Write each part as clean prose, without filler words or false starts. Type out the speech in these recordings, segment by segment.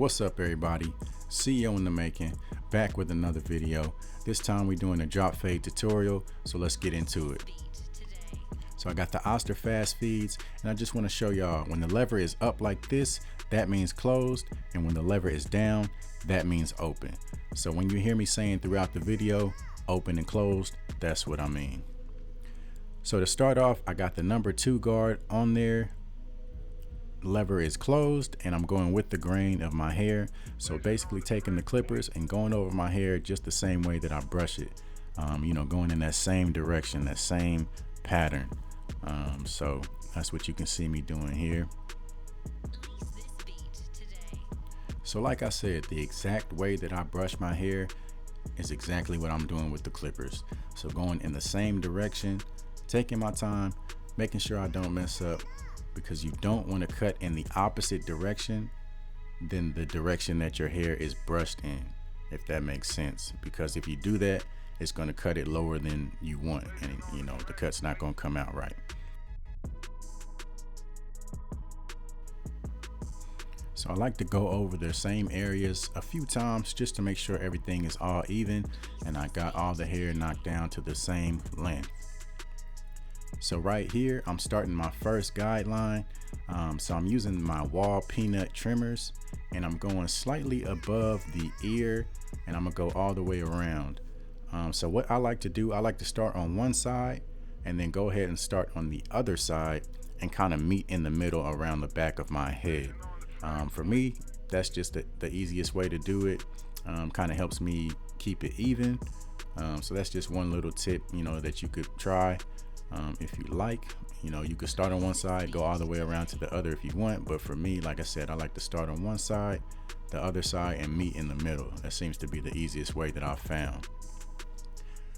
What's up, everybody? CEO in the making, back with another video. This time we're doing a drop fade tutorial, so let's get into it. So I got the Oster fast feeds, and I just want to show y'all when the lever is up like this, that means closed, and when the lever is down, that means open. So when you hear me saying throughout the video, open and closed, that's what I mean. So to start off, I got the number 2 guard on there. Lever is closed, and I'm going with the grain of my hair. So basically taking the clippers and going over my hair just the same way that I brush it. Going in that same direction, that same pattern. So that's what you can see me doing here. So like I said, the exact way that I brush my hair is exactly what I'm doing with the clippers. So going in the same direction, taking my time, making sure I don't mess up, because you don't want to cut in the opposite direction than the direction that your hair is brushed in, if that makes sense. Because if you do that, it's going to cut it lower than you want, and the cut's not going to come out right. So I like to go over the same areas a few times just to make sure everything is all even and I got all the hair knocked down to the same length. So right here, I'm starting my first guideline. So I'm using my wall peanut trimmers, and I'm going slightly above the ear, and I'm gonna go all the way around. So what I like to do, I like to start on one side and then go ahead and start on the other side and kind of meet in the middle around the back of my head. For me, that's just the easiest way to do it. Kind of helps me keep it even. So that's just one little tip, that you could try. If you like, you could start on one side, go all the way around to the other if you want. But for me, like I said, I like to start on one side, the other side, and meet in the middle. That seems to be the easiest way that I've found.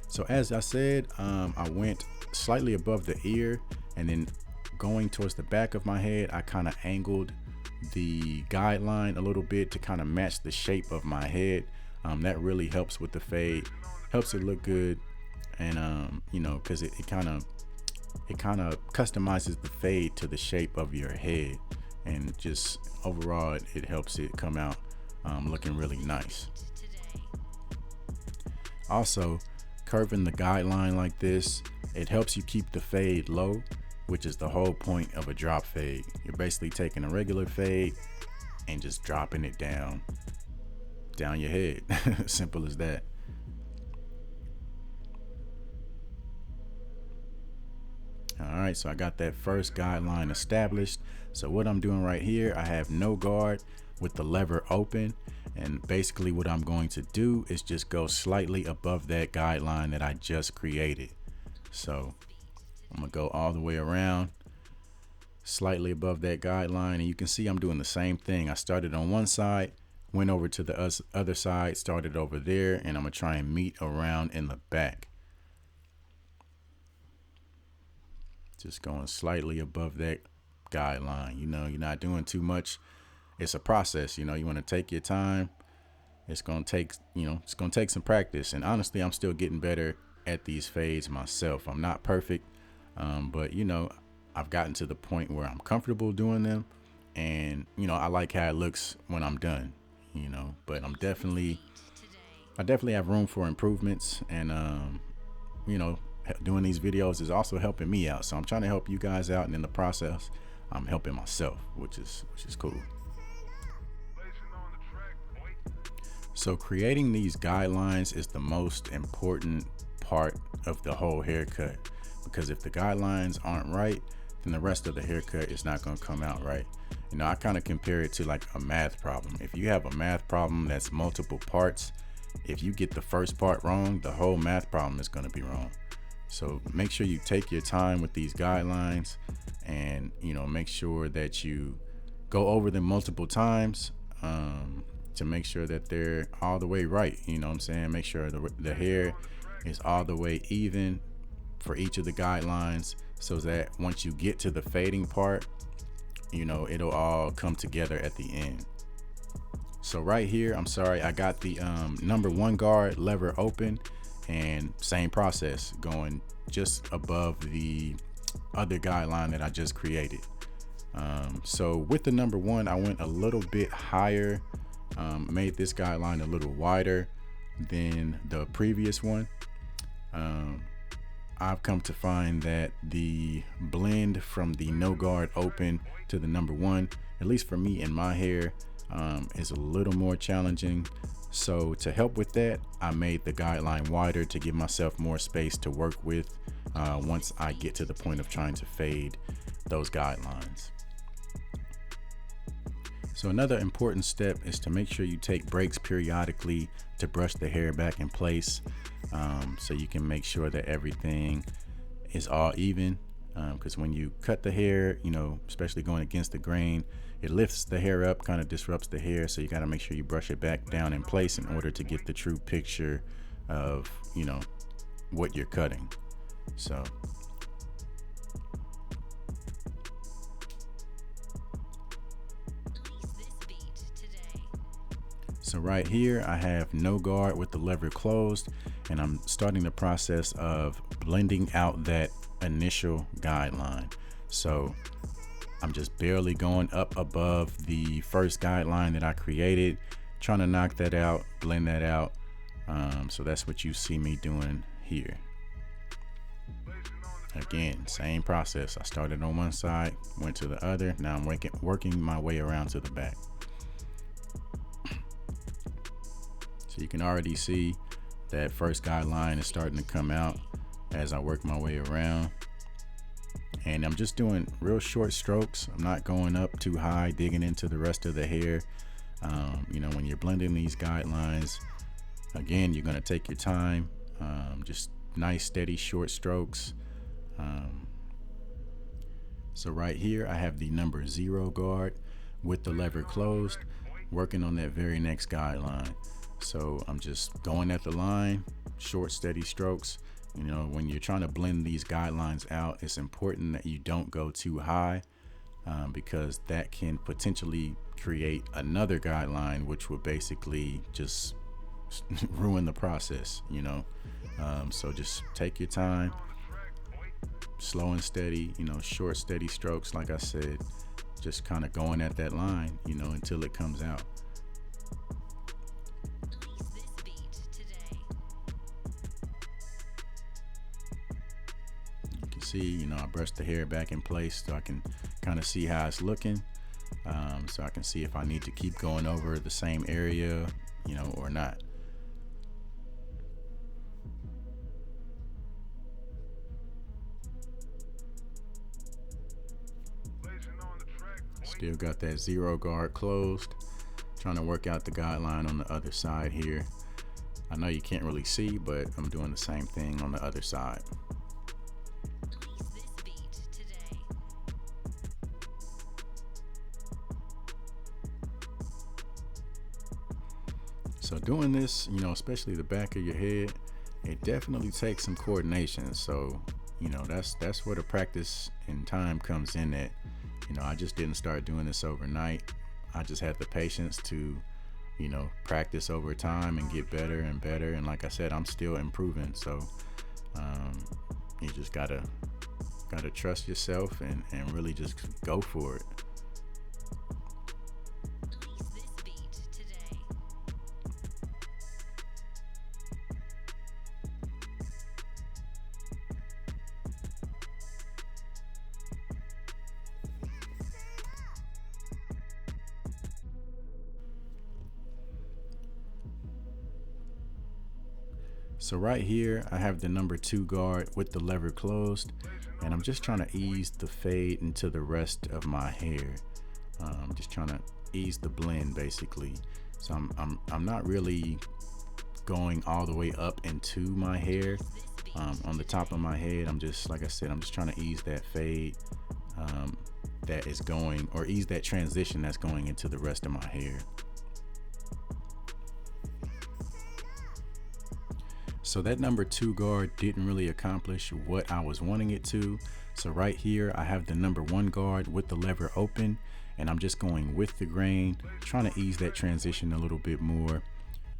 So as I said, I went slightly above the ear, and then going towards the back of my head, I kind of angled the guideline a little bit to kind of match the shape of my head. That really helps with the fade, helps it look good. And because it kind of customizes the fade to the shape of your head, and just overall it helps it come out looking really nice. Also, curving the guideline like this, it helps you keep the fade low, which is the whole point of a drop fade. You're basically taking a regular fade and just dropping it down your head. Simple as that. All right, so I got that first guideline established. So what I'm doing right here, I have no guard with the lever open, and basically what I'm going to do is just go slightly above that guideline that I just created. So I'm gonna go all the way around, slightly above that guideline, and you can see I'm doing the same thing. I started on one side, went over to the other side, started over there, and I'm gonna try and meet around in the back. Just going slightly above that guideline. You're not doing too much. It's a process. You want to take your time. It's gonna take some practice. And honestly, I'm still getting better at these fades myself. I'm not perfect, but I've gotten to the point where I'm comfortable doing them, and I like how it looks when I'm done. But I definitely have room for improvements, and doing these videos is also helping me out. So I'm trying to help you guys out, and in the process, I'm helping myself, which is cool. So creating these guidelines is the most important part of the whole haircut, because if the guidelines aren't right, then the rest of the haircut is not going to come out right. I kind of compare it to like a math problem. If you have a math problem that's multiple parts, if you get the first part wrong, the whole math problem is going to be wrong. So make sure you take your time with these guidelines, and make sure that you go over them multiple times to make sure that they're all the way right. Make sure the hair is all the way even for each of the guidelines, so that once you get to the fading part, it'll all come together at the end. So right here, I got the number 1 guard lever open, and same process, going just above the other guideline that I just created. So with the number 1, I went a little bit higher Made this guideline a little wider than the previous one. I've come to find that the blend from the no guard open to the number one, at least for me in my hair, is a little more challenging. So to help with that, I made the guideline wider to give myself more space to work with once I get to the point of trying to fade those guidelines. So another important step is to make sure you take breaks periodically to brush the hair back in place, so you can make sure that everything is all even, because when you cut the hair, especially going against the grain, it lifts the hair up, kind of disrupts the hair. So you got to make sure you brush it back down in place in order to get the true picture of, what you're cutting. So right here, I have no guard with the lever closed, and I'm starting the process of blending out that initial guideline. So I'm just barely going up above the first guideline that I created, trying to knock that out, blend that out. So that's what you see me doing here. Again, same process. I started on one side, went to the other. Now I'm working my way around to the back. So you can already see that first guideline is starting to come out as I work my way around. And I'm just doing real short strokes. I'm not going up too high, digging into the rest of the hair. When you're blending these guidelines, again, you're going to take your time. Just nice, steady, short strokes. So right here, I have the number 0 guard with the lever closed, working on that very next guideline. So I'm just going at the line, short, steady strokes. When you're trying to blend these guidelines out, it's important that you don't go too high, because that can potentially create another guideline, which will basically just ruin the process, So just take your time, slow and steady, short, steady strokes. Like I said, just kind of going at that line, until it comes out. See, I brushed the hair back in place so I can kind of see how it's looking, so I can see if I need to keep going over the same area, or not. Still got that 0 guard closed, trying to work out the guideline on the other side here. I know you can't really see, but I'm doing the same thing on the other side. So doing this, especially the back of your head, it definitely takes some coordination. So, that's where the practice and time comes in at. I just didn't start doing this overnight. I just had the patience to, practice over time and get better and better. And like I said, I'm still improving. So you just gotta trust yourself and really just go for it. So right here, I have the number 2 guard with the lever closed, and I'm just trying to ease the fade into the rest of my hair. Just trying to ease the blend basically. So I'm not really going all the way up into my hair. On the top of my head, I'm just, like I said, I'm just trying to ease that fade that is going, or ease that transition that's going into the rest of my hair. So that number 2 guard didn't really accomplish what I was wanting it to. So right here, I have the number 1 guard with the lever open, and I'm just going with the grain, trying to ease that transition a little bit more.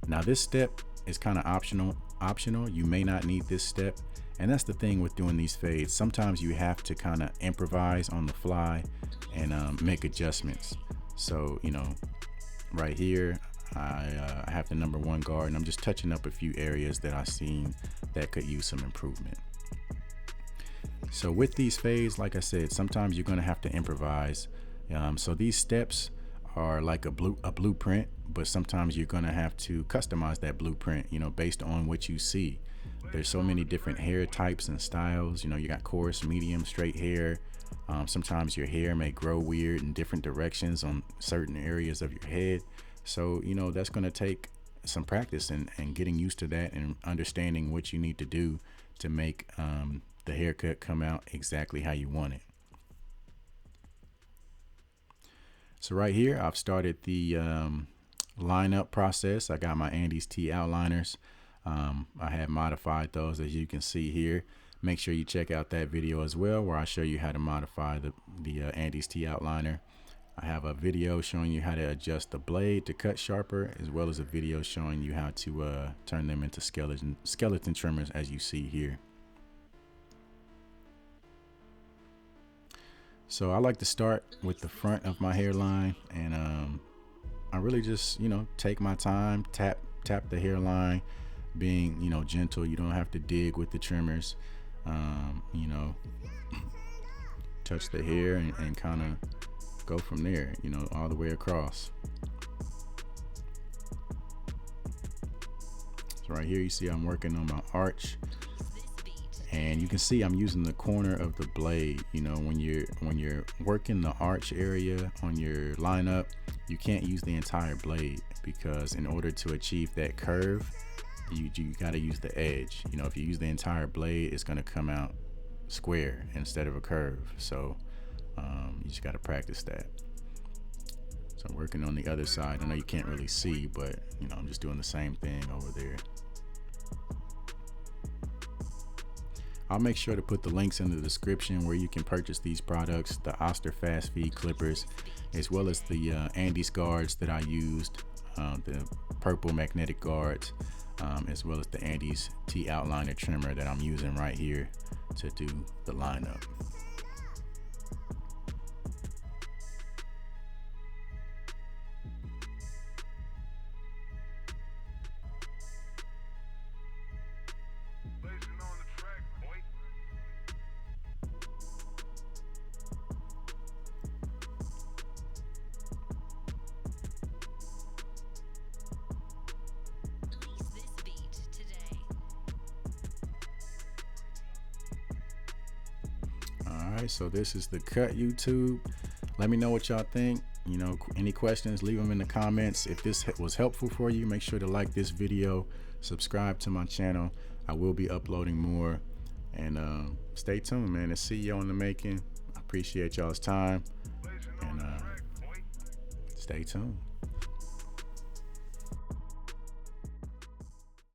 Now this step is kind of optional. You may not need this step. And that's the thing with doing these fades. Sometimes you have to kind of improvise on the fly and make adjustments. So, right here, I have the number 1 guard, and I'm just touching up a few areas that I've seen that could use some improvement. So with these fades, like I said, sometimes you're going to have to improvise. So these steps are like a blueprint, but sometimes you're going to have to customize that blueprint, based on what you see. There's so many different hair types and styles. You got coarse, medium, straight hair. Sometimes your hair may grow weird in different directions on certain areas of your head. So, that's going to take some practice and getting used to that and understanding what you need to do to make the haircut come out exactly how you want it. So right here, I've started the lineup process. I got my Andes T outliners. I have modified those, as you can see here. Make sure you check out that video as well, where I show you how to modify the Andes T outliner. I have a video showing you how to adjust the blade to cut sharper, as well as a video showing you how to turn them into skeleton trimmers, as you see here. So I like to start with the front of my hairline, and I really just, take my time, tap the hairline, being, gentle. You don't have to dig with the trimmers, touch the hair and kind of go from there, all the way across. So right here, you see I'm working on my arch. And you can see I'm using the corner of the blade. When you're working the arch area on your lineup, you can't use the entire blade, because in order to achieve that curve, you got to use the edge. If you use the entire blade, it's going to come out square instead of a curve. So you just got to practice that. So I'm working on the other side. I know you can't really see, but I'm just doing the same thing over there. I'll make sure to put the links in the description where you can purchase these products, the Oster Fast Feed Clippers, as well as the Andes guards that I used, the purple magnetic guards, as well as the Andes T outliner trimmer that I'm using right here to do the lineup. Alright, so this is the cut, YouTube. Let me know what y'all think. Any questions, leave them in the comments. If this was helpful for you, make sure to like this video, subscribe to my channel. I will be uploading more, and stay tuned, man. It's CEO in the making. I appreciate y'all's time, and stay tuned.